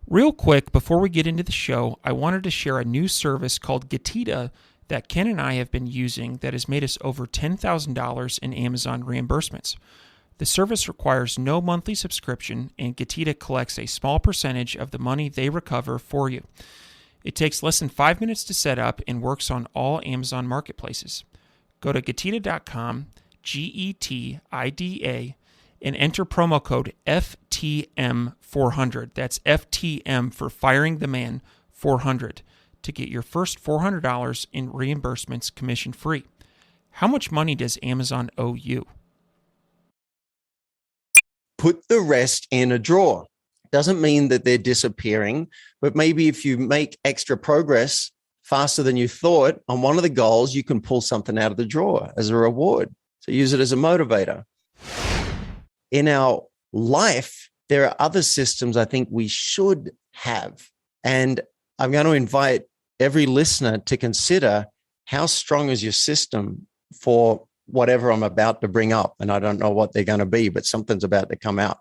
Real quick, before we get into the show, I wanted to share a new service called Getita that Ken and I have been using that has made us over $10,000 in Amazon reimbursements. The service requires no monthly subscription, and Getita collects a small percentage of the money they recover for you. It takes less than 5 minutes to set up and works on all Amazon marketplaces. Go to Getita.com, Getida, and enter promo code FTM400. That's FTM for Firing the Man 400 to get your first $400 in reimbursements commission free. How much money does Amazon owe you? Put the rest in a drawer. Doesn't mean that they're disappearing, but maybe if you make extra progress faster than you thought on one of the goals, you can pull something out of the drawer as a reward. So use it as a motivator. In our life, there are other systems I think we should have. And I'm going to invite every listener to consider how strong is your system for whatever I'm about to bring up. And I don't know what they're going to be, but something's about to come out.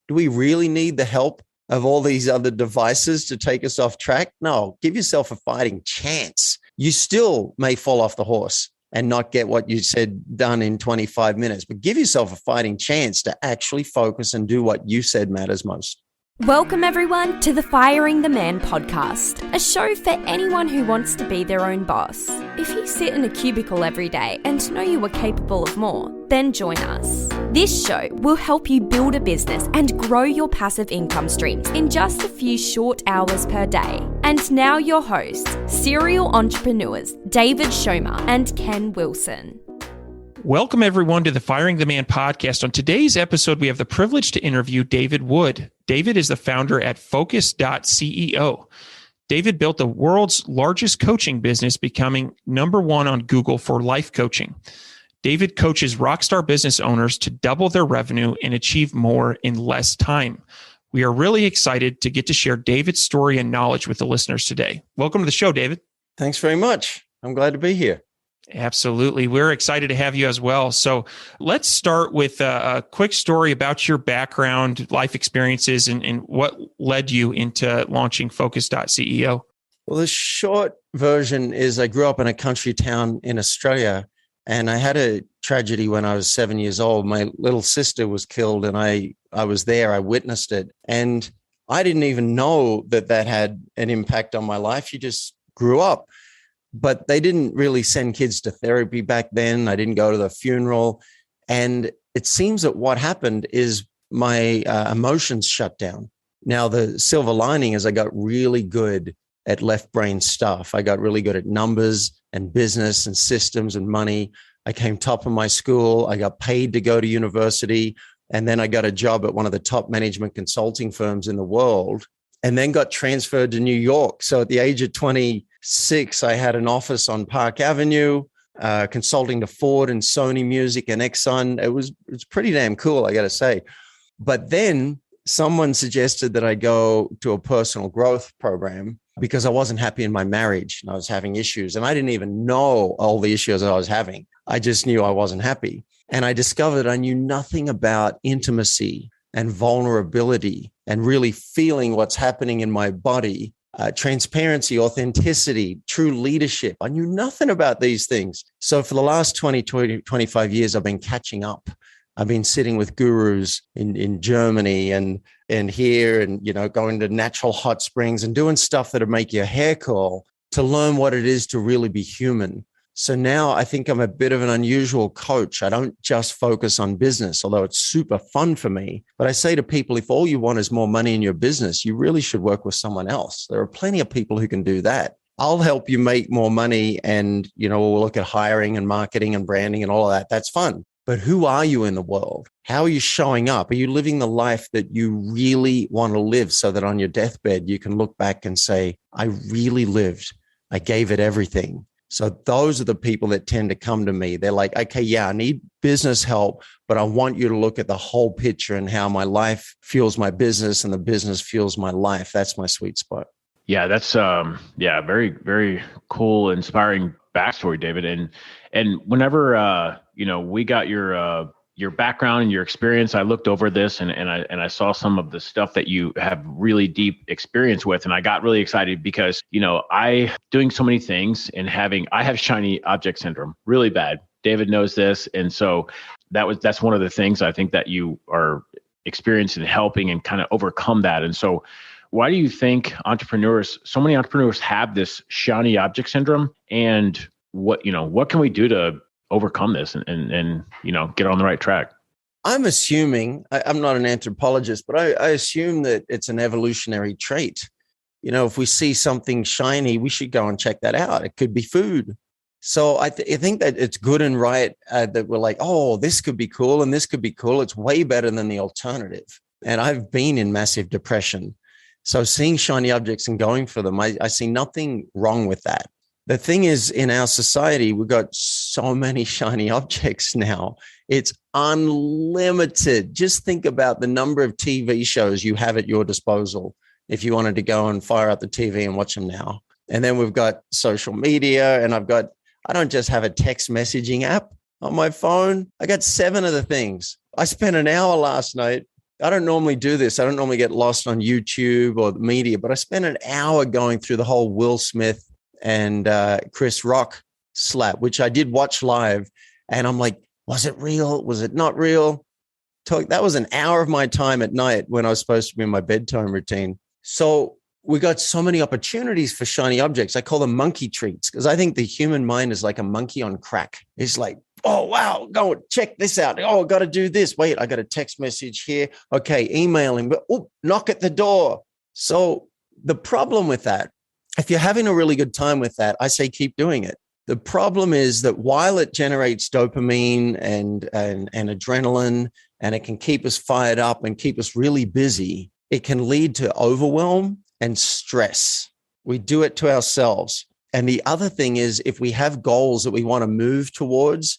Do we really need the help of all these other devices to take us off track? No, give yourself a fighting chance. You still may fall off the horse and not get what you said done in 25 minutes, but give yourself a fighting chance to actually focus and do what you said matters most. Welcome everyone to the Firing the Man podcast, a show for anyone who wants to be their own boss. If you sit in a cubicle every day and know you are capable of more, then join us. This show will help you build a business and grow your passive income streams in just a few short hours per day. And now your hosts, serial entrepreneurs David Schomer and Ken Wilson. Welcome, everyone, to the Firing the Man podcast. On today's episode, we have the privilege to interview David Wood. David is the founder at Focus.CEO. David built the world's largest coaching business, becoming number one on Google for life coaching. David coaches rockstar business owners to double their revenue and achieve more in less time. We are really excited to get to share David's story and knowledge with the listeners today. Welcome to the show, David. Thanks very much. I'm glad to be here. Absolutely. We're excited to have you as well. So let's start with a quick story about your background, life experiences, and what led you into launching Focus.CEO. Well, the short version is I grew up in a country town in Australia, and I had a tragedy when I was 7 years old. My little sister was killed, and I was there. I witnessed it. And I didn't even know that had an impact on my life. You just grew up. But they didn't really send kids to therapy back then. I didn't go to the funeral. And it seems that what happened is my emotions shut down. Now, the silver lining is I got really good at left brain stuff. I got really good at numbers and business and systems and money. I came top of my school. I got paid to go to university. And then I got a job at one of the top management consulting firms in the world, and then got transferred to New York. So at the age of 26, I had an office on Park Avenue, consulting to Ford and Sony Music and Exxon. It's pretty damn cool, I got to say. But then someone suggested that I go to a personal growth program because I wasn't happy in my marriage and I was having issues. And I didn't even know all the issues I was having. I just knew I wasn't happy. And I discovered I knew nothing about intimacy and vulnerability and really feeling what's happening in my body, transparency, authenticity, true leadership. I knew nothing about these things. So for the last 25 years, I've been catching up. I've been sitting with gurus in Germany and here and, going to natural hot springs and doing stuff that'll make your hair curl to learn what it is to really be human. So now I think I'm a bit of an unusual coach. I don't just focus on business, although it's super fun for me. But I say to people, if all you want is more money in your business, you really should work with someone else. There are plenty of people who can do that. I'll help you make more money and, we'll look at hiring and marketing and branding and all of that. That's fun. But who are you in the world? How are you showing up? Are you living the life that you really want to live so that on your deathbed, you can look back and say, I really lived. I gave it everything. So those are the people that tend to come to me. They're like, okay, yeah, I need business help, but I want you to look at the whole picture and how my life fuels my business and the business fuels my life. That's my sweet spot. Yeah, that's very, very cool, inspiring backstory, David. And whenever we got your your background and your experience, I looked over this and I saw some of the stuff that you have really deep experience with. And I got really excited because, I doing so many things and I have shiny object syndrome really bad. David knows this. And so that's one of the things I think that you are experienced in helping and kind of overcome that. And so why do you think so many entrepreneurs have this shiny object syndrome, and what can we do to overcome this and get on the right track? I'm assuming, I'm not an anthropologist, but I assume that it's an evolutionary trait. If we see something shiny, we should go and check that out. It could be food. So I think that it's good and right that we're like, oh, this could be cool and this could be cool. It's way better than the alternative. And I've been in massive depression. So seeing shiny objects and going for them, I see nothing wrong with that. The thing is, in our society, we've got so many shiny objects now. It's unlimited. Just think about the number of TV shows you have at your disposal if you wanted to go and fire up the TV and watch them now. And then we've got social media, and I don't just have a text messaging app on my phone. I got 7 of the things. I spent an hour last night. I don't normally do this. I don't normally get lost on YouTube or the media, but I spent an hour going through the whole Will Smith and Chris Rock slap, which I did watch live. And I'm like, was it real? Was it not real? That was an hour of my time at night when I was supposed to be in my bedtime routine. So we got so many opportunities for shiny objects. I call them monkey treats because I think the human mind is like a monkey on crack. It's like, oh, wow, go check this out. Oh, I got to do this. Wait, I got a text message here. Okay, emailing, but knock at the door. So the problem with that, if you're having a really good time with that, I say keep doing it. The problem is that while it generates dopamine and adrenaline, and it can keep us fired up and keep us really busy, it can lead to overwhelm and stress. We do it to ourselves. And the other thing is, if we have goals that we want to move towards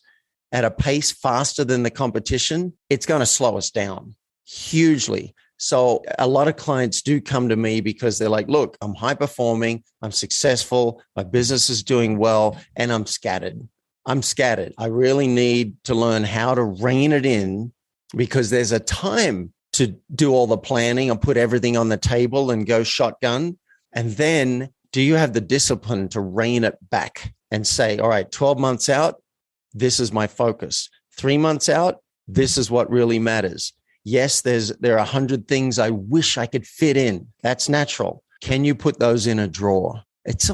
at a pace faster than the competition, it's going to slow us down hugely. So a lot of clients do come to me because they're like, look, I'm high performing, I'm successful, my business is doing well, and I'm scattered. I really need to learn how to rein it in, because there's a time to do all the planning and put everything on the table and go shotgun. And then do you have the discipline to rein it back and say, all right, 12 months out, this is my focus. 3 months out, this is what really matters. Yes, there are 100 things I wish I could fit in. That's natural. Can you put those in a drawer? It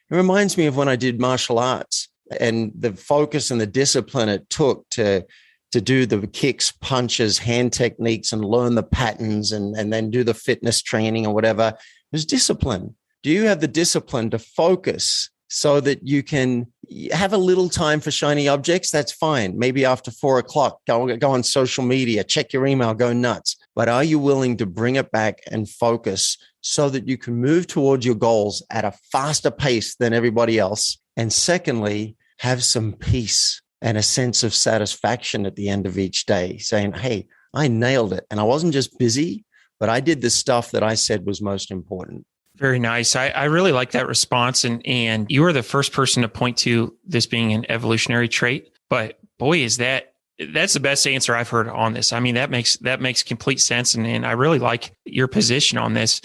reminds me of when I did martial arts and the focus and the discipline it took to do the kicks, punches, hand techniques, and learn the patterns and then do the fitness training or whatever. There's discipline. Do you have the discipline to focus so that you can have a little time for shiny objects? That's fine. Maybe after 4 o'clock, go on social media, check your email, go nuts. But are you willing to bring it back and focus so that you can move towards your goals at a faster pace than everybody else? And secondly, have some peace and a sense of satisfaction at the end of each day, saying, hey, I nailed it. And I wasn't just busy, but I did the stuff that I said was most important. Very nice. I really like that response. And you are the first person to point to this being an evolutionary trait. But boy, that's the best answer I've heard on this. I mean, that makes complete sense. And I really like your position on this.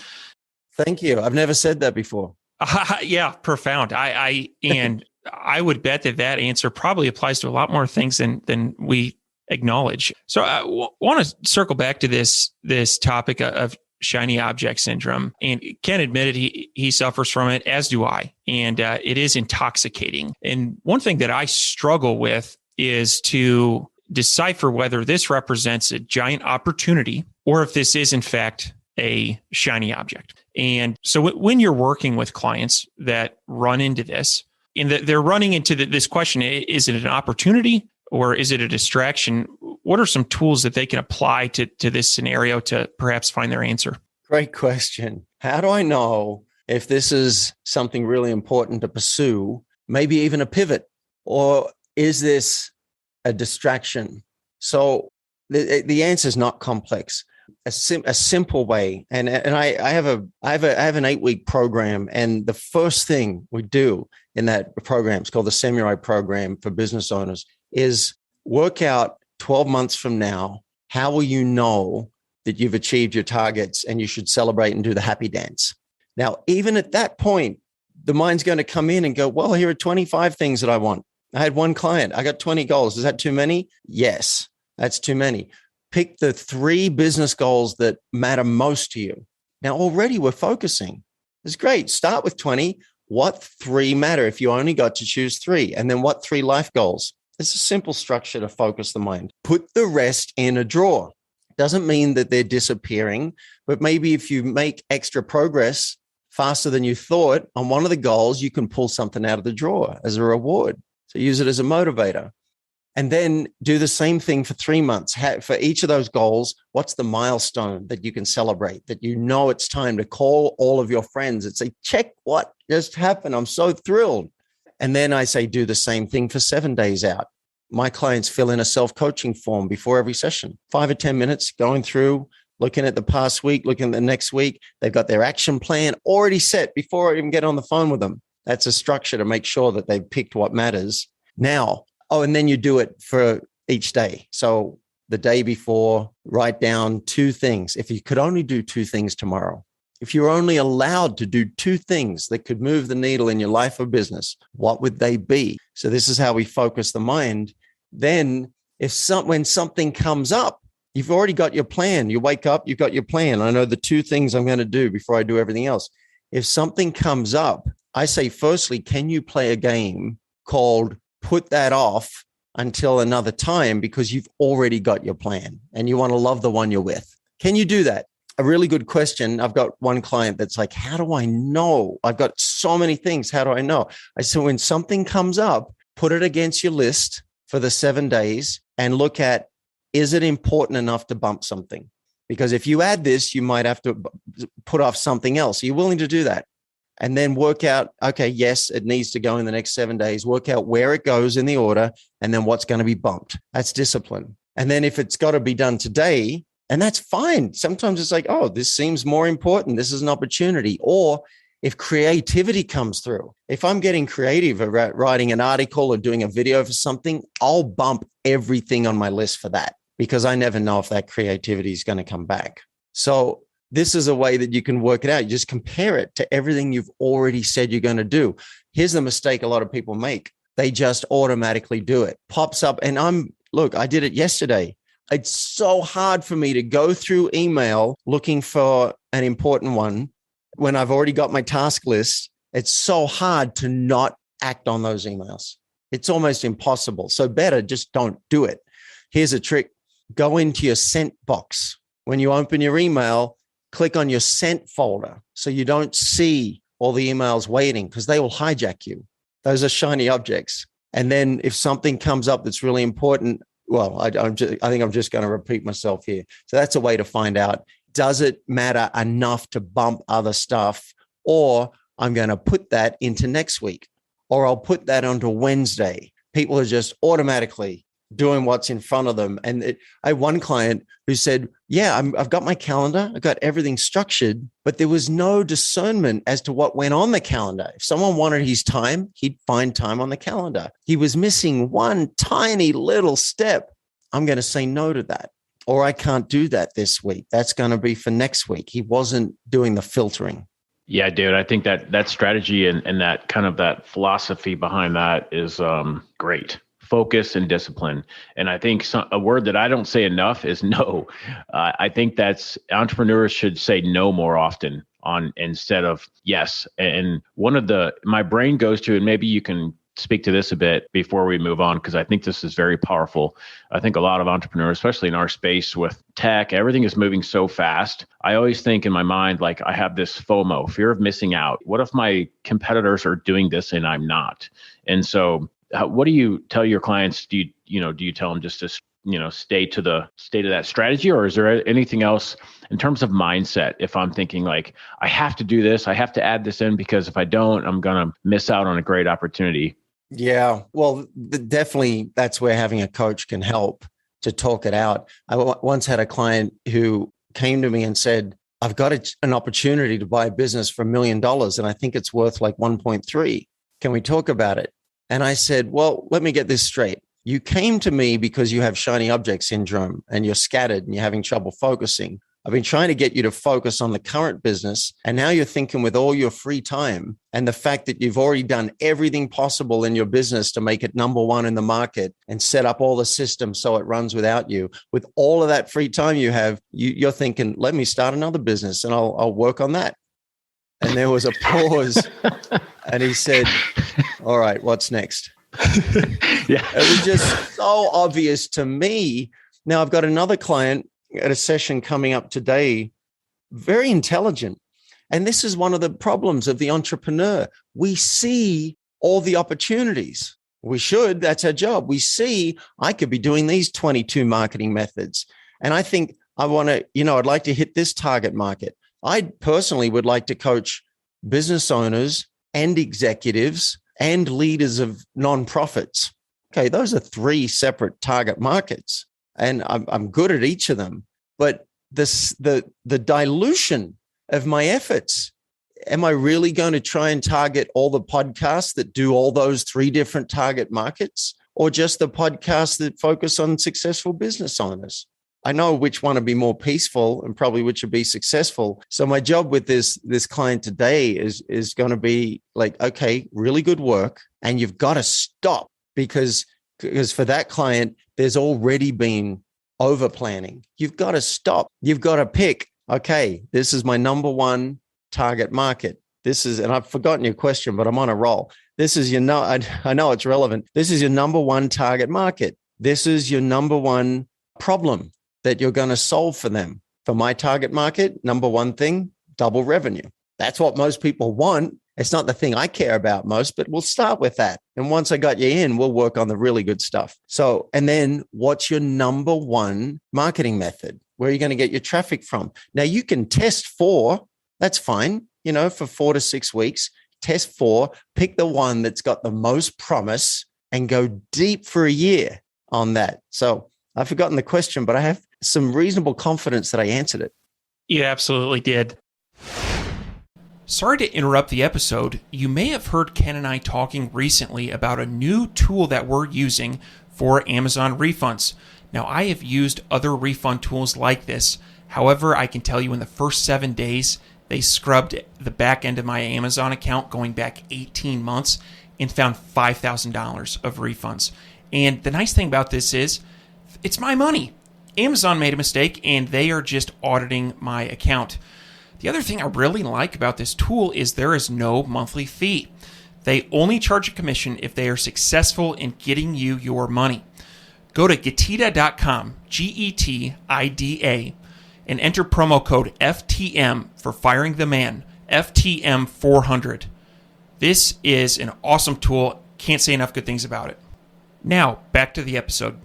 Thank you. I've never said that before. Yeah, profound. I would bet that answer probably applies to a lot more things than we acknowledge. So I want to circle back to this topic of shiny object syndrome. And Ken admitted he suffers from it, as do I. And it is intoxicating. And one thing that I struggle with is to decipher whether this represents a giant opportunity or if this is in fact a shiny object. And so when you're working with clients that run into this, and they're running into this question, is it an opportunity or is it a distraction? What are some tools that they can apply to this scenario to perhaps find their answer? Great question. How do I know if this is something really important to pursue, maybe even a pivot, or is this a distraction? So the answer is not complex. A simple way, and I have an 8-week program, and the first thing we do in that program, it's called the Samurai Program for business owners, is work out 12 months from now, how will you know that you've achieved your targets and you should celebrate and do the happy dance? Now, even at that point, the mind's going to come in and go, well, here are 25 things that I want. I had one client. I got 20 goals. Is that too many? Yes, that's too many. Pick the 3 business goals that matter most to you. Now, already we're focusing. It's great. Start with 20. What 3 matter if you only got to choose 3? And then what 3 life goals? It's a simple structure to focus the mind. Put the rest in a drawer. Doesn't mean that they're disappearing, but maybe if you make extra progress faster than you thought on one of the goals, you can pull something out of the drawer as a reward. So use it as a motivator. And then do the same thing for 3 months. For each of those goals, what's the milestone that you can celebrate, that you know it's time to call all of your friends and say, check what just happened. I'm so thrilled. And then I say, do the same thing for 7 days out. My clients fill in a self-coaching form before every session, 5 or 10 minutes going through, looking at the past week, looking at the next week. They've got their action plan already set before I even get on the phone with them. That's a structure to make sure that they've picked what matters. Now, and then you do it for each day. So the day before, write down 2 things. If you could only do 2 things tomorrow, if you're only allowed to do 2 things that could move the needle in your life or business, what would they be? So this is how we focus the mind. Then when something comes up, you've already got your plan. You wake up, you've got your plan. I know the 2 things I'm going to do before I do everything else. If something comes up, I say, firstly, can you play a game called Put That Off Until Another Time, because you've already got your plan and you want to love the one you're with. Can you do that? A really good question. I've got one client that's like, how do I know? I've got so many things. How do I know? I said, when something comes up, put it against your list for the 7 days and look at, is it important enough to bump something? Because if you add this, you might have to put off something else. Are you willing to do that? And then work out, okay, yes, it needs to go in the next 7 days. Work out where it goes in the order and then what's going to be bumped. That's discipline. And then if it's got to be done today, and that's fine. Sometimes it's like, oh, this seems more important. This is an opportunity. Or if creativity comes through, if I'm getting creative about writing an article or doing a video for something, I'll bump everything on my list for that because I never know if that creativity is going to come back. So this is a way that you can work it out. You just compare it to everything you've already said you're going to do. Here's the mistake a lot of people make. They just automatically do it. Pops up. And I did it yesterday. It's so hard for me to go through email looking for an important one when I've already got my task list. It's so hard to not act on those emails. It's almost impossible. So better just don't do it. Here's a trick. Go into your sent box. When you open your email, click on your sent folder so you don't see all the emails waiting because they will hijack you. Those are shiny objects. And then if something comes up that's really important, well, I think I'm just going to repeat myself here. So that's a way to find out, does it matter enough to bump other stuff? Or I'm going to put that into next week, or I'll put that onto Wednesday. People are just automatically doing what's in front of them. And I had one client who said, yeah, I've got my calendar. I've got everything structured, but there was no discernment as to what went on the calendar. If someone wanted his time, he'd find time on the calendar. He was missing one tiny little step. I'm going to say no to that. Or I can't do that this week. That's going to be for next week. He wasn't doing the filtering. Yeah, dude, I think that strategy and that kind of that philosophy behind that is great. Focus and discipline. And I think a word that I don't say enough is no. I think that's entrepreneurs should say no more often instead of yes. And one of my brain goes to, and maybe you can speak to this a bit before we move on, because I think this is very powerful. I think a lot of entrepreneurs, especially in our space with tech, everything is moving so fast. I always think in my mind, like I have this FOMO, fear of missing out. What if my competitors are doing this and I'm not? And so what do you tell your clients? Do you tell them just to, stay to that strategy, or is there anything else in terms of mindset? If I'm thinking like, I have to do this, I have to add this in because if I don't, I'm going to miss out on a great opportunity. Yeah, well, definitely that's where having a coach can help to talk it out. I once had a client who came to me and said, I've got an opportunity to buy a business for $1 million and I think it's worth like 1.3. Can we talk about it? And I said, well, let me get this straight. you came to me because you have shiny object syndrome and you're scattered and you're having trouble focusing. I've been trying to get you to focus on the current business. And now you're thinking with all your free time and the fact that you've already done everything possible in your business to make it number one in the market and set up all the systems so it runs without you. With all of that free time you have, you're thinking, let me start another business and I'll work on that. And there was a pause. And he said, all right, what's next? Yeah. It was just so obvious to me. Now I've got another client at a session coming up today, very intelligent. And this is one of the problems of the entrepreneur. We see all the opportunities. We should, that's our job. We see, I could be doing these 22 marketing methods. And I think I want to, I'd like to hit this target market. I personally would like to coach business owners and executives and leaders of nonprofits. Okay, those are 3 separate target markets. And I'm good at each of them, but the dilution of my efforts. Am I really going to try and target all the podcasts that do all those 3 different target markets, or just the podcasts that focus on successful business owners? I know which one would be more peaceful and probably which would be successful. So my job with this client today is going to be like, okay, really good work, and you've got to stop because for that client, there's already been over planning. You've got to stop. You've got to pick, okay, this is my number one target market. This is, and I've forgotten your question, but I'm on a roll. This is I know it's relevant. This is your number one target market. This is your number one problem that you're going to solve for them. For my target market, number one thing, double revenue. That's what most people want. It's not the thing I care about most, but we'll start with that. And once I got you in, we'll work on the really good stuff. So, and then what's your number one marketing method? Where are you going to get your traffic from? Now you can test 4. That's fine. For 4 to 6 weeks, test 4, pick the one that's got the most promise and go deep for a year on that. So I've forgotten the question, but I have some reasonable confidence that I answered it. You absolutely did. Sorry to interrupt the episode. You may have heard Ken and I talking recently about a new tool that we're using for Amazon refunds. Now, I have used other refund tools like this. However, I can tell you in the first 7 days, they scrubbed the back end of my Amazon account going back 18 months and found $5,000 of refunds. And the nice thing about this is it's my money. Amazon made a mistake and they are just auditing my account. The other thing I really like about this tool is there is no monthly fee. They only charge a commission if they are successful in getting you your money. Go to Getida.com, Getida, and enter promo code FTM for Firing the Man, FTM400. This is an awesome tool. Can't say enough good things about it. Now, back to the episode.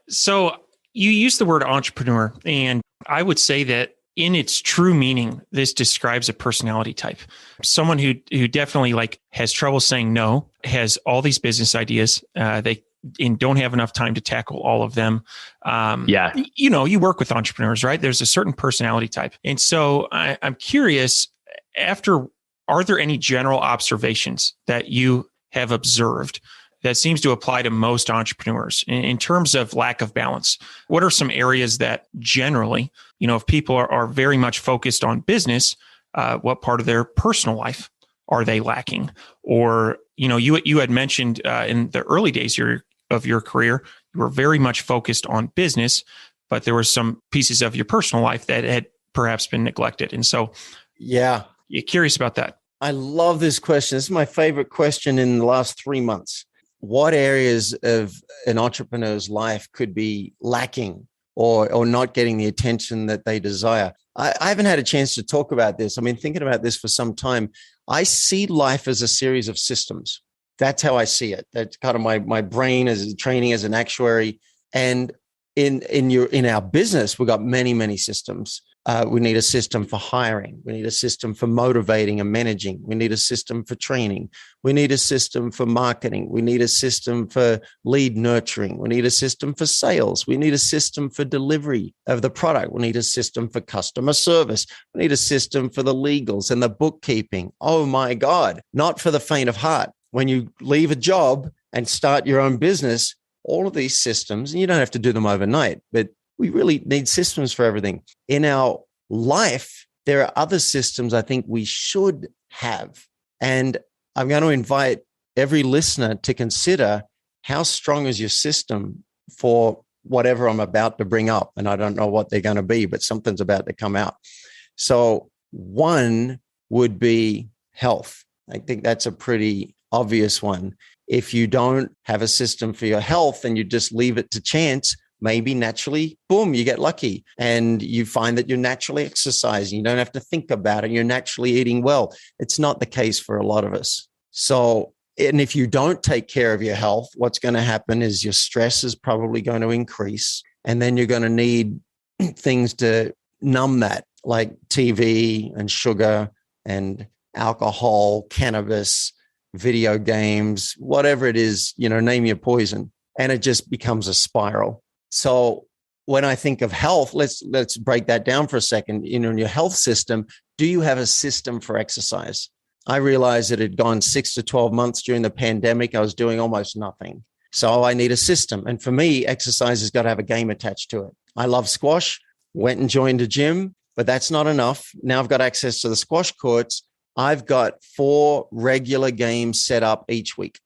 So you used the word entrepreneur, and I would say that in its true meaning, this describes a personality type. Someone who definitely has trouble saying no, has all these business ideas. They don't have enough time to tackle all of them. You work with entrepreneurs, right? There's a certain personality type. And so I'm curious, are there any general observations that you have observed that seems to apply to most entrepreneurs in terms of lack of balance? What are some areas that generally, if people are very much focused on business, what part of their personal life are they lacking? Or, you had mentioned in the early days of your career, you were very much focused on business, but there were some pieces of your personal life that had perhaps been neglected. And so, you're curious about that. I love this question. This is my favorite question in the last 3 months. What areas of an entrepreneur's life could be lacking or not getting the attention that they desire? I haven't had a chance to talk about this. I've been thinking about this for some time. I see life as a series of systems. That's how I see it. That's kind of my brain as training as an actuary. And in our business, we've got many, many systems. We need a system for hiring. We need a system for motivating and managing. We need a system for training. We need a system for marketing. We need a system for lead nurturing. We need a system for sales. We need a system for delivery of the product. We need a system for customer service. We need a system for the legals and the bookkeeping. Oh my God, not for the faint of heart. When you leave a job and start your own business, all of these systems, and you don't have to do them overnight, but we really need systems for everything. In our life, there are other systems I think we should have. And I'm going to invite every listener to consider, how strong is your system for whatever I'm about to bring up? And I don't know what they're going to be, but something's about to come out. So one would be health. I think that's a pretty obvious one. If you don't have a system for your health and you just leave it to chance, maybe naturally, boom, you get lucky and you find that you're naturally exercising. You don't have to think about it. You're naturally eating well. It's not the case for a lot of us. So, and if you don't take care of your health, what's going to happen is your stress is probably going to increase. And then you're going to need things to numb that, like TV and sugar and alcohol, cannabis, video games, whatever it is, name your poison. And it just becomes a spiral. So when I think of health, let's break that down for a second. In your health system, do you have a system for exercise? I realized that it had gone 6 to 12 months during the pandemic. I was doing almost nothing. So I need a system. And for me, exercise has got to have a game attached to it. I love squash, went and joined a gym, but that's not enough. Now I've got access to the squash courts. I've got 4 regular games set up each week.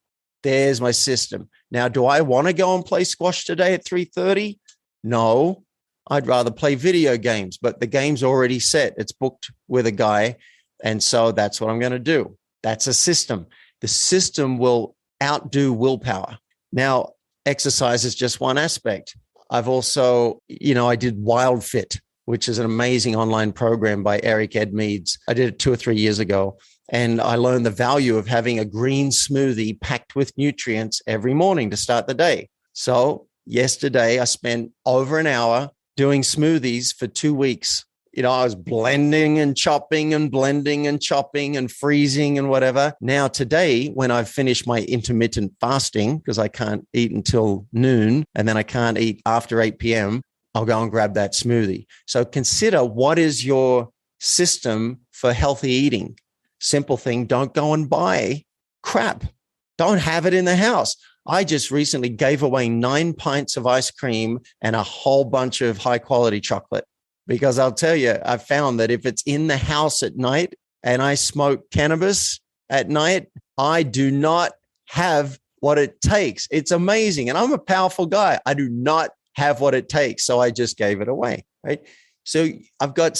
There's my system. Now, do I want to go and play squash today at 3:30? No, I'd rather play video games, but the game's already set. It's booked with a guy. And so that's what I'm going to do. That's a system. The system will outdo willpower. Now, exercise is just one aspect. I've also, I did Wild Fit, which is an amazing online program by Eric Edmeades. I did it 2 or 3 years ago. And I learned the value of having a green smoothie packed with nutrients every morning to start the day. So yesterday, I spent over an hour doing smoothies for 2 weeks. I was blending and chopping and blending and chopping and freezing and whatever. Now today, when I've finished my intermittent fasting, because I can't eat until noon and then I can't eat after 8 p.m., I'll go and grab that smoothie. So consider, what is your system for healthy eating? Simple thing, don't go and buy crap. Don't have it in the house. I just recently gave away 9 pints of ice cream and a whole bunch of high quality chocolate. Because I'll tell you, I found that if it's in the house at night and I smoke cannabis at night, I do not have what it takes. It's amazing. And I'm a powerful guy. I do not have what it takes. So I just gave it away, right? So I've got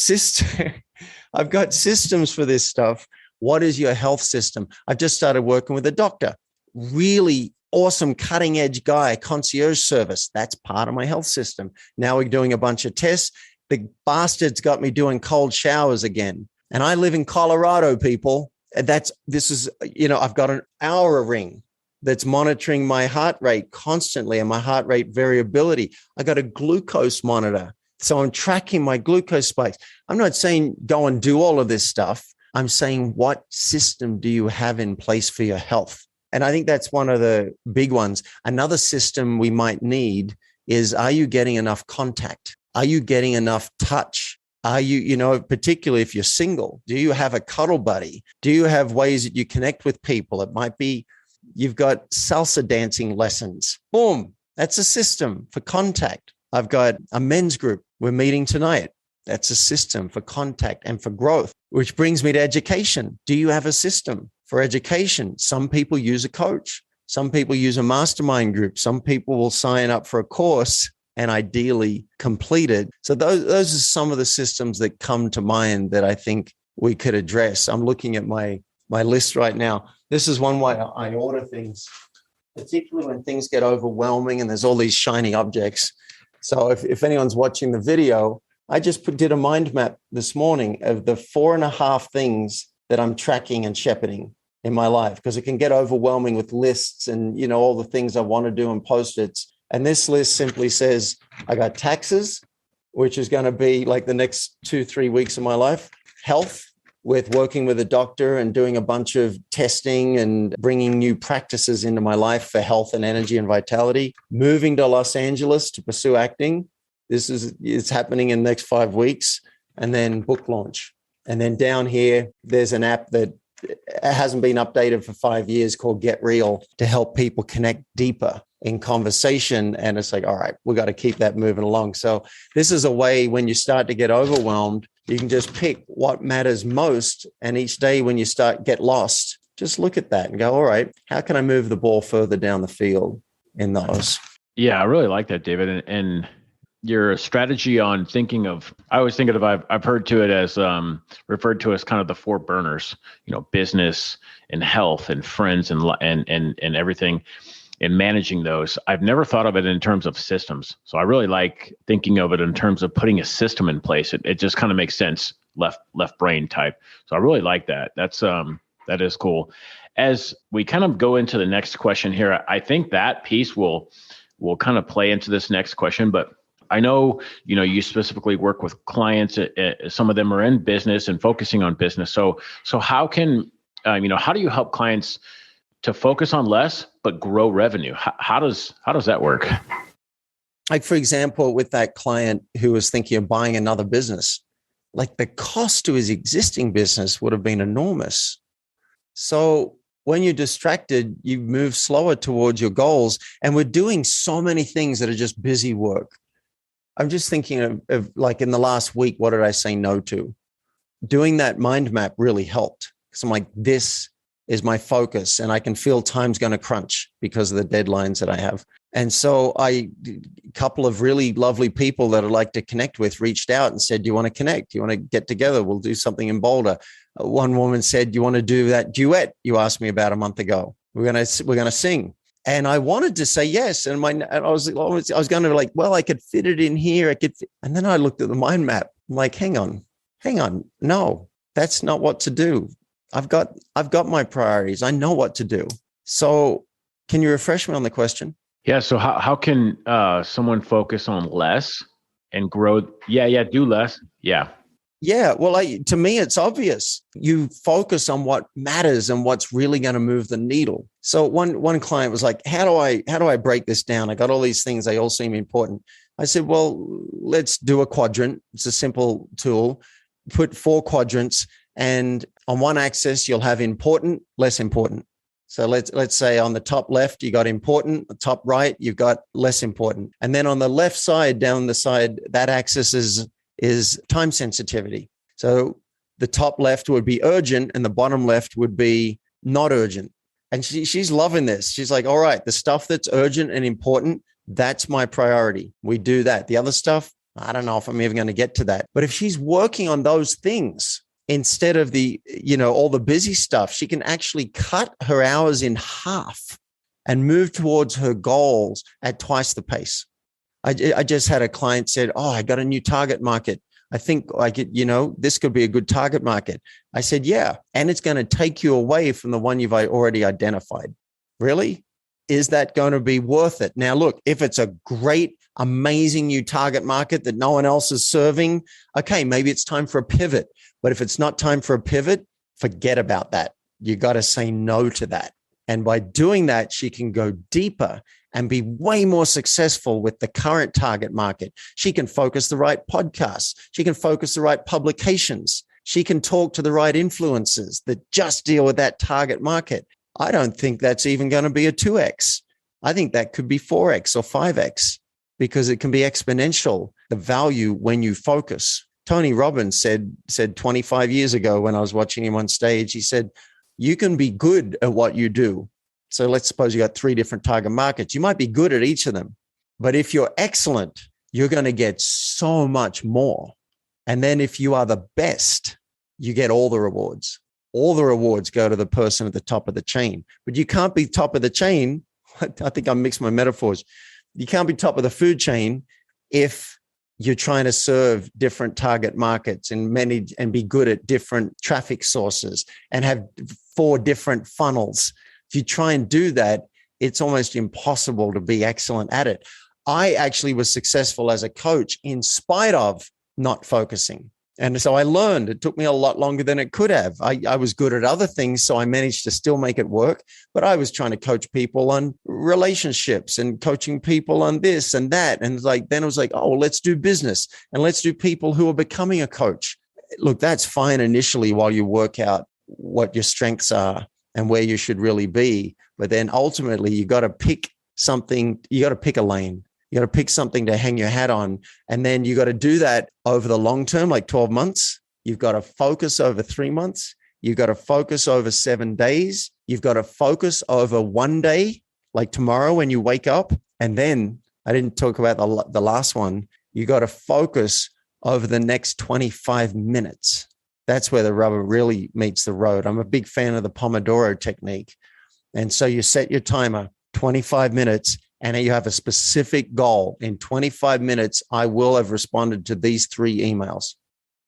I've got systems for this stuff. What is your health system? I've just started working with a doctor, really awesome cutting edge guy, concierge service. That's part of my health system. Now we're doing a bunch of tests. The bastard's got me doing cold showers again. And I live in Colorado, people. I've got an Oura ring that's monitoring my heart rate constantly and my heart rate variability. I got a glucose monitor. So I'm tracking my glucose spikes. I'm not saying go and do all of this stuff. I'm saying, what system do you have in place for your health? And I think that's one of the big ones. Another system we might need is, are you getting enough contact? Are you getting enough touch? Are you, particularly if you're single, do you have a cuddle buddy? Do you have ways that you connect with people? It might be you've got salsa dancing lessons. Boom. That's a system for contact. I've got a men's group. We're meeting tonight. That's a system for contact and for growth, which brings me to education. Do you have a system for education? Some people use a coach. Some people use a mastermind group. Some people will sign up for a course and ideally complete it. So those are some of the systems that come to mind that I think we could address. I'm looking at my list right now. This is one way I order things, particularly when things get overwhelming and there's all these shiny objects. So if anyone's watching the video, I just did a mind map this morning of the 4.5 things that I'm tracking and shepherding in my life, because it can get overwhelming with lists and, all the things I want to do and Post-its. And this list simply says, I got taxes, which is going to be like the next 2-3 weeks of my life, health, with working with a doctor and doing a bunch of testing and bringing new practices into my life for health and energy and vitality, moving to Los Angeles to pursue acting. It's happening in the next 5 weeks, and then book launch. And then down here, there's an app that hasn't been updated for 5 years called Get Real to help people connect deeper in conversation. And it's like, all right, we got to keep that moving along. So this is a way when you start to get overwhelmed, you can just pick what matters most. And each day when you get lost, just look at that and go, all right, how can I move the ball further down the field in those? Yeah, I really like that, David. And your strategy on thinking of, I always think of, I've heard to it as referred to as kind of the four burners, business and health and friends and everything, and managing those. I've never thought of it in terms of systems. So I really like thinking of it in terms of putting a system in place. It just kind of makes sense, left brain type. So I really like that. That is cool. As we kind of go into the next question here, I think that piece will kind of play into this next question, but I know, you specifically work with clients. Some of them are in business and focusing on business. So how can, how do you help clients to focus on less but grow revenue? How does that work? Like, for example, with that client who was thinking of buying another business, like the cost to his existing business would have been enormous. So when you're distracted, you move slower towards your goals. And we're doing so many things that are just busy work. I'm just thinking of like in the last week, what did I say no to? Doing that mind map really helped. Because I'm like, this is my focus and I can feel time's going to crunch because of the deadlines that I have. And so a couple of really lovely people that I'd like to connect with reached out and said, do you want to connect? Do you want to get together? We'll do something in Boulder. One woman said, do you want to do that duet you asked me about a month ago? We're going to sing. And I wanted to say yes. And I was going to like, well, I could fit it in here. And then I looked at the mind map. I'm like, hang on. No, that's not what to do. I've got my priorities. I know what to do. So can you refresh me on the question? Yeah. So how can someone focus on less and grow? Yeah. Do less. Yeah. Yeah. Well, to me, it's obvious. You focus on what matters and what's really going to move the needle. So one client was like, how do I break this down? I got all these things. They all seem important. I said, well, let's do a quadrant. It's a simple tool. Put 4 quadrants, and on one axis, you'll have important, less important. So let's say on the top left, you got important, the top right, you've got less important. And then on the left side, down the side, that axis is time sensitivity. So the top left would be urgent and the bottom left would be not urgent. And she's loving this. She's like, all right, the stuff that's urgent and important, that's my priority. We do that. The other stuff, I don't know if I'm even going to get to that. But if she's working on those things instead of all the busy stuff, she can actually cut her hours in half and move towards her goals at twice the pace. I just had a client said, oh, I got a new target market. I think this could be a good target market. I said, yeah. And it's going to take you away from the one you've already identified. Really? Is that going to be worth it? Now, look, if it's a great, amazing new target market that no one else is serving, okay, maybe it's time for a pivot. But if it's not time for a pivot, forget about that. You got to say no to that. And by doing that, she can go deeper and be way more successful with the current target market. She can focus the right podcasts. She can focus the right publications. She can talk to the right influencers that just deal with that target market. I don't think that's even going to be a 2x. I think that could be 4x or 5x because it can be exponential, the value when you focus. Tony Robbins said 25 years ago when I was watching him on stage, he said, you can be good at what you do. So let's suppose you got 3 different target markets. You might be good at each of them, but if you're excellent, you're going to get so much more. And then if you are the best, you get all the rewards. All the rewards go to the person at the top of the chain, but you can't be top of the chain. I think I mixed my metaphors. You can't be top of the food chain if you're trying to serve different target markets and be good at different traffic sources and have 4 different funnels. If you try and do that, it's almost impossible to be excellent at it. I actually was successful as a coach in spite of not focusing. And so I learned. It took me a lot longer than it could have. I was good at other things, so I managed to still make it work. But I was trying to coach people on relationships and coaching people on this and that. And then it was like, oh, well, let's do business and let's do people who are becoming a coach. Look, that's fine initially while you work out what your strengths are and where you should really be. But then ultimately you got to pick something, you got to pick a lane. You got to pick something to hang your hat on. And then you got to do that over the long term, like 12 months. You've got to focus over 3 months. You've got to focus over 7 days. You've got to focus over 1 day, like tomorrow when you wake up. And then I didn't talk about the last one. You got to focus over the next 25 minutes. That's where the rubber really meets the road. I'm a big fan of the Pomodoro technique. And so you set your timer 25 minutes and you have a specific goal. In 25 minutes, I will have responded to these 3 emails.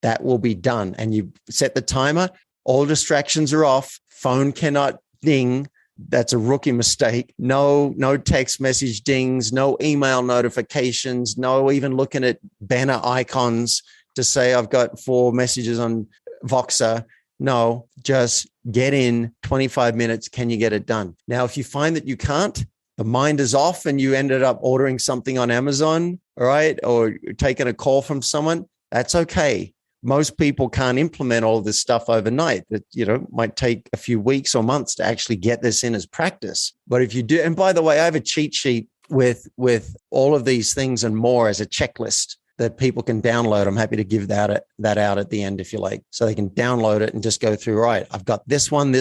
That will be done. And you set the timer. All distractions are off. Phone cannot ding. That's a rookie mistake. No text message dings, no email notifications, no even looking at banner icons to say I've got 4 messages on Voxer. No, just get in 25 minutes. Can you get it done? Now, if you find that you can't, the mind is off and you ended up ordering something on Amazon, all right, or taking a call from someone, that's okay. Most people can't implement all of this stuff overnight. That, might take a few weeks or months to actually get this in as practice. But if you do, and by the way, I have a cheat sheet with all of these things and more as a checklist that people can download. I'm happy to give that out at the end if you like, so they can download it and just go through. Right, I've got this one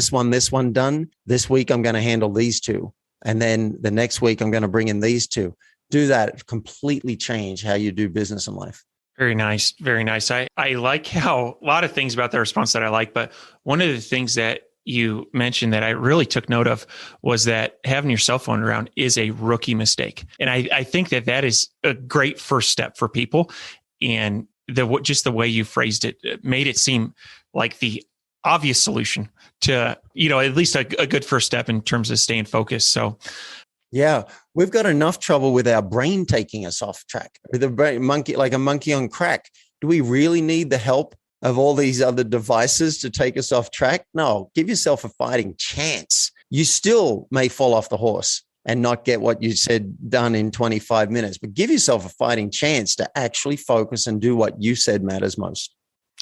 done. This week I'm going to handle these 2, and then the next week I'm going to bring in these 2. Do that, completely change how you do business in life. Very nice. Very nice. I like how a lot of things about the response that I like, but one of the things that you mentioned that I really took note of was that having your cell phone around is a rookie mistake. And I think that is a great first step for people. And just the way you phrased it made it seem like the obvious solution to, at least a good first step in terms of staying focused. So yeah, we've got enough trouble with our brain taking us off track. With a brain monkey, like a monkey on crack. Do we really need the help of all these other devices to take us off track? No, give yourself a fighting chance. You still may fall off the horse and not get what you said done in 25 minutes, but give yourself a fighting chance to actually focus and do what you said matters most.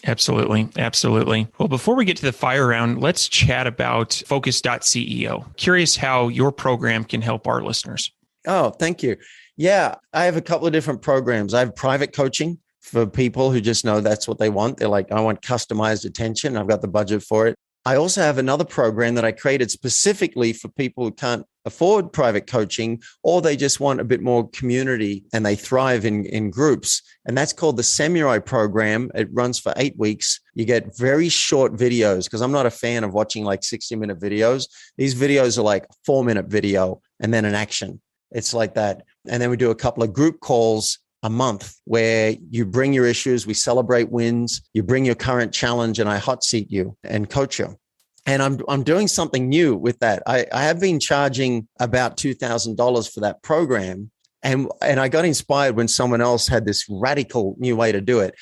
Absolutely. Absolutely. Well, before we get to the fire round, let's chat about Focus.CEO. Curious how your program can help our listeners. Oh, thank you. Yeah, I have a couple of different programs. I have private coaching for people who just know that's what they want. They're like, I want customized attention. I've got the budget for it. I also have another program that I created specifically for people who can't afford private coaching, or they just want a bit more community and they thrive in groups. And that's called the Samurai program. It runs for 8 weeks. You get very short videos because I'm not a fan of watching like 60-minute videos. These videos are like 4-minute video and then an action. It's like that. And then we do a couple of group calls a month where you bring your issues, we celebrate wins, you bring your current challenge, and I hot seat you and coach you. And I'm doing something new with that. I have been charging about $2,000 for that program. And I got inspired when someone else had this radical new way to do it.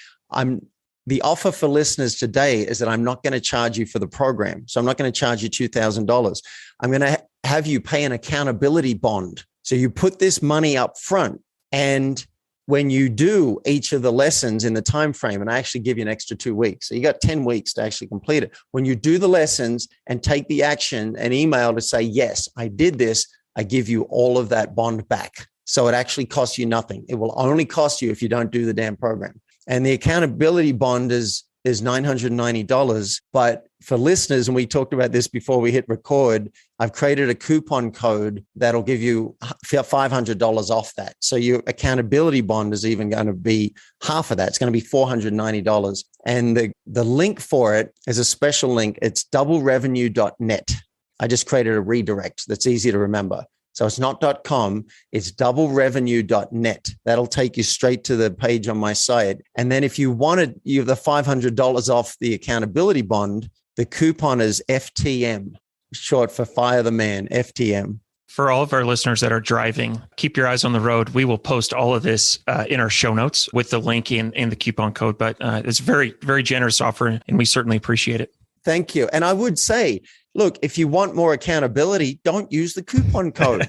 The offer for listeners today is that I'm not going to charge you for the program. So I'm not going to charge you $2,000. I'm going to have you pay an accountability bond. So you put this money up front, and when you do each of the lessons in the time frame, and I actually give you an extra 2 weeks. So you got 10 weeks to actually complete it. When you do the lessons and take the action and email to say, yes, I did this, I give you all of that bond back. So it actually costs you nothing. It will only cost you if you don't do the damn program. And the accountability bond is $990. But for listeners, and we talked about this before we hit record, I've created a coupon code that'll give you $500 off that. So your accountability bond is even going to be half of that. It's going to be $490. And the link for it is a special link. It's doublerevenue.net. I just created a redirect that's easy to remember. So it's not .com, it's doublerevenue.net. That'll take you straight to the page on my site. And then if you wanted the $500 off the accountability bond, the coupon is FTM, short for Fire the Man, FTM. For all of our listeners that are driving, keep your eyes on the road. We will post all of this in our show notes with the link and the coupon code. But it's a very, very generous offer, and we certainly appreciate it. Thank you. And I would say, look, if you want more accountability, don't use the coupon code.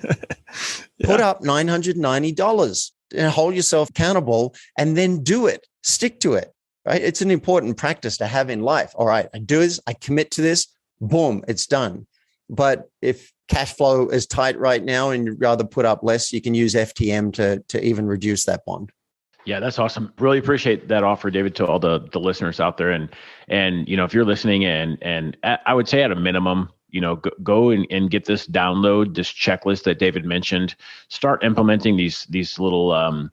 Put up $990 and hold yourself accountable, and then do it. Stick to it, right? It's an important practice to have in life. All right, I do this. I commit to this. boom, it's done. But if cash flow is tight right now and you'd rather put up less, you can use FTM to even reduce that bond. Yeah, that's awesome. Really appreciate that offer, David, to all the listeners out there. And if you're listening and I would say at a minimum, go and get this download, this checklist that David mentioned. Start implementing these little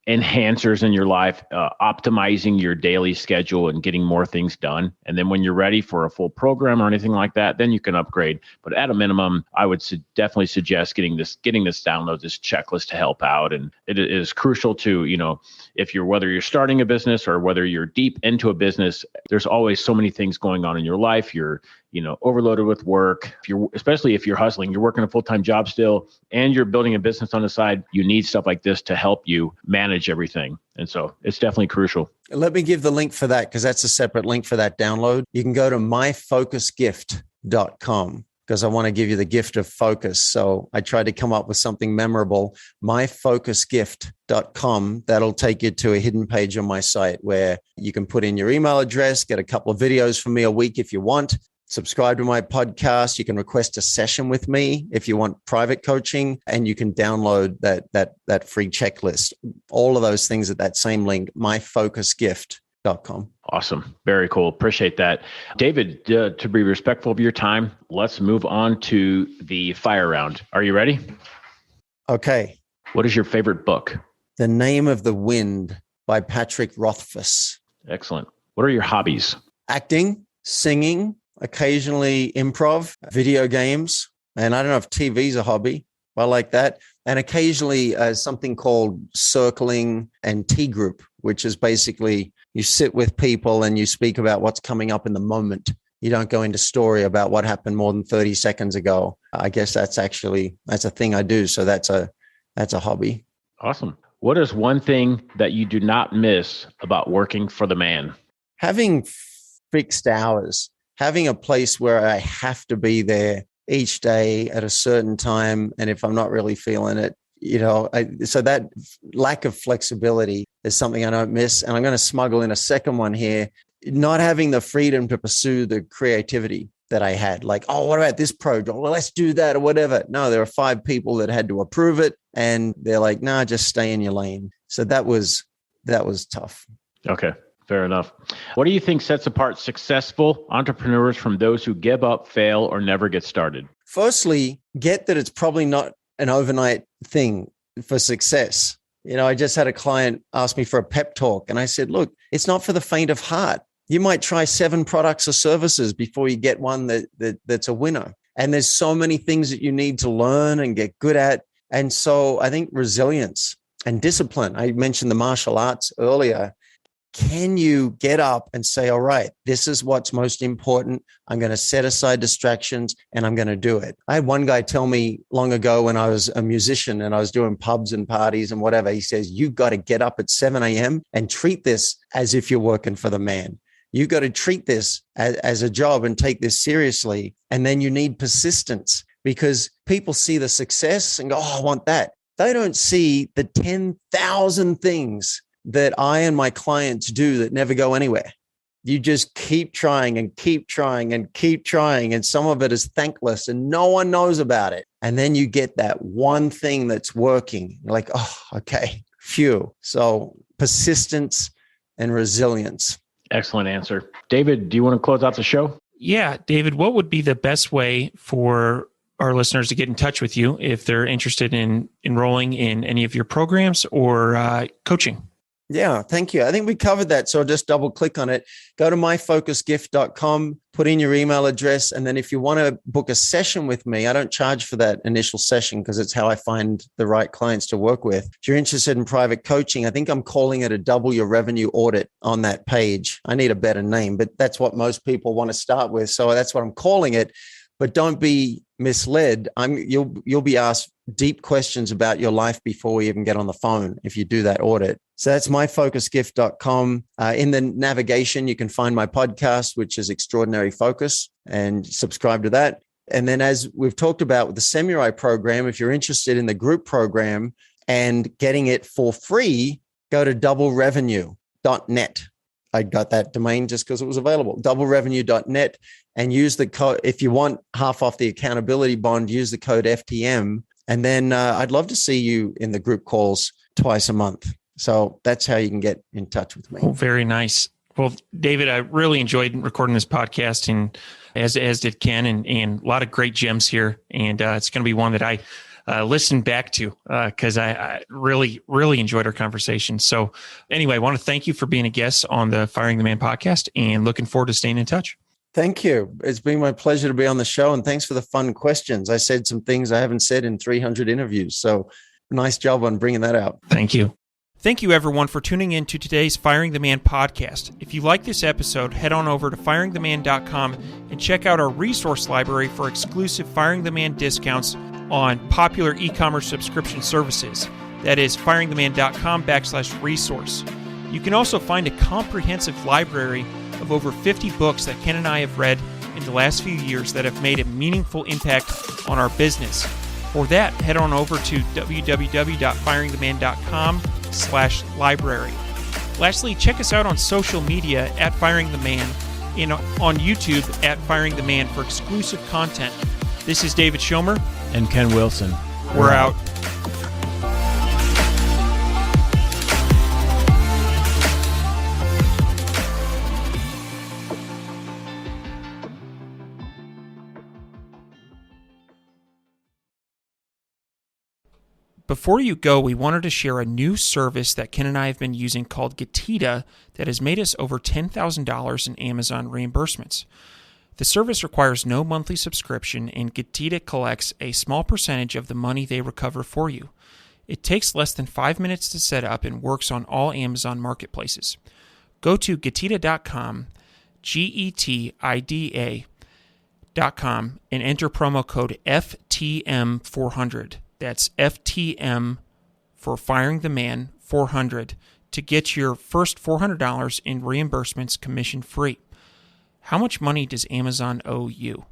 enhancers in your life, optimizing your daily schedule and getting more things done. And then when you're ready for a full program or anything like that, then you can upgrade. But at a minimum, I would definitely suggest getting this download, this checklist to help out. And it is crucial to, whether you're starting a business or whether you're deep into a business, there's always so many things going on in your life. You're overloaded with work. Especially if you're hustling, you're working a full-time job still, and you're building a business on the side, you need stuff like this to help you manage everything. And so it's definitely crucial. Let me give the link for that, because that's a separate link for that download. You can go to myfocusgift.com, because I want to give you the gift of focus. So I tried to come up with something memorable. myfocusgift.com. That'll take you to a hidden page on my site where you can put in your email address, get a couple of videos from me a week if you want. Subscribe to my podcast. You can request a session with me if you want private coaching, and you can download that free checklist. All of those things at that same link, myfocusgift.com. Awesome. Very cool. Appreciate that. David, to be respectful of your time, let's move on to the fire round. Are you ready? Okay. What is your favorite book? The Name of the Wind by Patrick Rothfuss. Excellent. What are your hobbies? Acting, singing, occasionally improv, video games, and I don't know if TV's a hobby. I like that. And occasionally something called circling and tea group, which is basically you sit with people and you speak about what's coming up in the moment. You don't go into story about what happened more than 30 seconds ago. I guess that's a thing I do. So that's a hobby. Awesome. What is one thing that you do not miss about working for the man? Having fixed hours. Having a place where I have to be there each day at a certain time. And if I'm not really feeling it, so that lack of flexibility is something I don't miss. And I'm going to smuggle in a second one here, not having the freedom to pursue the creativity that I had. Like, oh, what about this project? Well, let's do that or whatever. No, there are 5 people that had to approve it. And they're like, nah, just stay in your lane. So that was tough. Okay. Fair enough. What do you think sets apart successful entrepreneurs from those who give up, fail, or never get started? Firstly, get that it's probably not an overnight thing for success. I just had a client ask me for a pep talk, and I said, look, it's not for the faint of heart. You might try 7 products or services before you get one that's a winner. And there's so many things that you need to learn and get good at. And so I think resilience and discipline, I mentioned the martial arts earlier. Can you get up and say, all right, this is what's most important. I'm going to set aside distractions and I'm going to do it. I had one guy tell me long ago when I was a musician and I was doing pubs and parties and whatever. He says, you got to get up at 7 a.m. and treat this as if you're working for the man. You got to treat this as a job and take this seriously. And then you need persistence, because people see the success and go, oh, I want that. They don't see the 10,000 things that I and my clients do that never go anywhere. You just keep trying and keep trying and keep trying. And some of it is thankless and no one knows about it. And then you get that one thing that's working. You're like, oh, okay, phew. So persistence and resilience. Excellent answer. David, do you want to close out the show? Yeah, David, what would be the best way for our listeners to get in touch with you if they're interested in enrolling in any of your programs or coaching? Yeah, thank you. I think we covered that. So I'll just double click on it. Go to myfocusgift.com, put in your email address. And then if you want to book a session with me, I don't charge for that initial session because it's how I find the right clients to work with. If you're interested in private coaching, I think I'm calling it a double your revenue audit on that page. I need a better name, but that's what most people want to start with. So that's what I'm calling it. But don't be misled. You'll be asked deep questions about your life before we even get on the phone if you do that audit. So that's myfocusgift.com. In the navigation, you can find my podcast, which is Extraordinary Focus, and subscribe to that. And then as we've talked about with the Samurai program, if you're interested in the group program and getting it for free, go to doublerevenue.net. I got that domain just because it was available. Doublerevenue.net, and use the code. If you want half off the accountability bond, use the code FTM. And then I'd love to see you in the group calls twice a month. So that's how you can get in touch with me. Oh, very nice. Well, David, I really enjoyed recording this podcast, and as did Ken, and a lot of great gems here. And it's going to be one that I listen back to because I really, really enjoyed our conversation. So anyway, I want to thank you for being a guest on the Firing the Man podcast, and looking forward to staying in touch. Thank you. It's been my pleasure to be on the show, and thanks for the fun questions. I said some things I haven't said in 300 interviews. So nice job on bringing that out. Thank you. Thank you, everyone, for tuning in to today's Firing the Man podcast. If you like this episode, head on over to firingtheman.com and check out our resource library for exclusive Firing the Man discounts on popular e-commerce subscription services. That is firingtheman.com/resource. You can also find a comprehensive library of over 50 books that Ken and I have read in the last few years that have made a meaningful impact on our business. For that, head on over to www.firingtheman.com/library. Lastly, check us out on social media at Firing the Man and on YouTube at Firing the Man for exclusive content. This is David Schomer. And Ken Wilson. We're out. Before you go, we wanted to share a new service that Ken and I have been using called Getita that has made us over $10,000 in Amazon reimbursements. The service requires no monthly subscription, and Getita collects a small percentage of the money they recover for you. It takes less than 5 minutes to set up and works on all Amazon marketplaces. Go to Getita.com, Getida.com, and enter promo code FTM400. That's FTM for Firing the Man 400 to get your first $400 in reimbursements commission free. How much money does Amazon owe you?